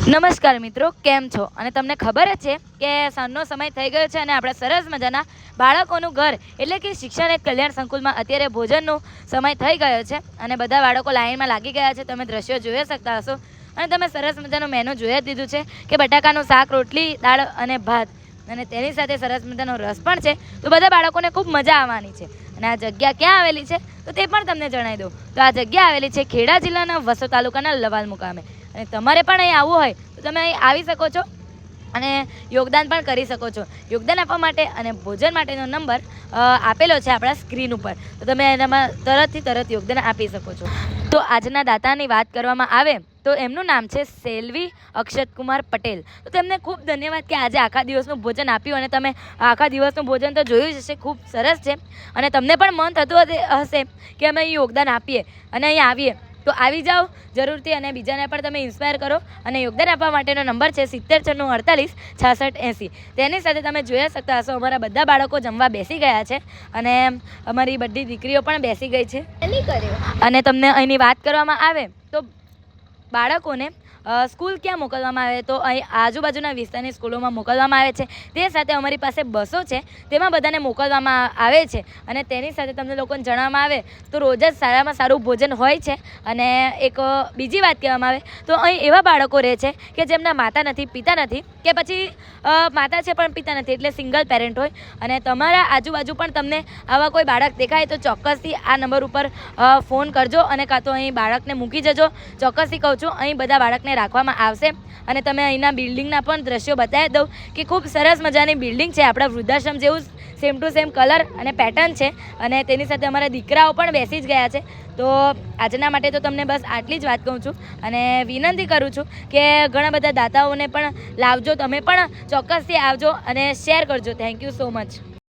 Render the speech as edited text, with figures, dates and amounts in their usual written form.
નમસ્કાર મિત્રો, કેમ છો? અને તમને ખબર જ છે કે સાંજનો સમય થઈ ગયો છે અને આપણા સરસ મજાના બાળકોનું ઘર એટલે કે શિક્ષણ એક કલ્યાણ સંકુલમાં અત્યારે ભોજનનો સમય થઈ ગયો છે અને બધા બાળકો લાઈનમાં લાગી ગયા છે. તમે દ્રશ્યો જોઈ શકતા હશો અને તમે સરસ મજાનું મેનુ જોઈ જ દીધું છે કે બટાકાનું શાક, રોટલી, દાળ અને ભાત અને તેની સાથે સરસ મજાનો રસ પણ છે. તો બધા બાળકોને ખૂબ મજા આવવાની છે. અને આ જગ્યા ક્યાં આવેલી છે તો તે પણ તમને જણાવી દઉં. તો આ જગ્યા આવેલી છે ખેડા જિલ્લાના વસો તાલુકાના લવાલ મુકામે. અને તમારે પણ અહીં આવવું હોય તો તમે અહીં આવી શકો છો અને યોગદાન પણ કરી શકો છો. યોગદાન આપવા માટે અને ભોજન માટેનો નંબર આપેલો છે આપણા સ્ક્રીન ઉપર, તો તમે એનામાં તરત યોગદાન આપી શકો છો. તો આજના દાતાની વાત કરવામાં આવે તો એમનું નામ છે સેલ્વી અક્ષતકુમાર પટેલ. તો તેમને ખૂબ ધન્યવાદ કે આજે આખા દિવસનું ભોજન આપ્યું અને તમે આખા દિવસનું ભોજન તો જોયું જ હશે, ખૂબ સરસ છે અને તમને પણ મન થતું હશે કે અમે અહીં યોગદાન આપીએ અને અહીં આવીએ. તો આવી જાઓ જરૂરથી અને બીજાને પણ તમે ઇન્સ્પાયર કરો. અને યોગદાન આપવા માટેનો નંબર છે 70 96 48 66 80. તેની સાથે તમે જોઈ શકતા હશો અમારા બધા બાળકો જમવા બેસી ગયા છે અને અમારી બધી દીકરીઓ પણ બેસી ગઈ છે. અને તમને અહીંની વાત કરવામાં આવે તો બાળકોને સ્કૂલ ક્યાં મોકલવામાં આવે તો અહીં આજુબાજુના વિસ્તારની સ્કૂલોમાં મોકલવામાં આવે છે. તે સાથે અમારી પાસે બસો છે, તેમાં બધાને મોકલવામાં આવે છે. અને તેની સાથે તમને લોકોને જણાવવામાં આવે તો રોજ જ સારામાં સારું ભોજન હોય છે. અને એક બીજી વાત કહેવામાં આવે તો અહીં એવા બાળકો રહે છે કે જેમના માતા નથી, પિતા નથી, કે પછી માતા છે પણ પિતા નથી, એટલે સિંગલ પેરેન્ટ હોય. અને તમારા આજુબાજુ પણ તમને આવા કોઈ બાળક દેખાય તો ચોક્કસથી આ નંબર ઉપર ફોન કરજો અને કાં તો અહીં બાળકને મૂકી જજો. ચોક્કસથી કહું છું અહીં બધા બાળકને રાખવામાં આવશે. અને તમે અહીંના બિલ્ડિંગના પણ દ્રશ્યો બતાવી દઉં કે ખૂબ સરસ મજાની બિલ્ડિંગ છે, આપણા વૃદ્ધાશ્રમ જેવું સેમ ટુ સેમ કલર અને પેટર્ન છે. અને તેની સાથે અમારા દીકરાઓ પણ બેસી જ ગયા છે. તો આજના માટે તો તમને બસ આટલી જ વાત કહું છું અને વિનંતી કરું છું કે ઘણા બધા દાતાઓને પણ લાવજો. તમે પણ ચોક્કસથી આવજો અને શેર કરજો. Thank you so much.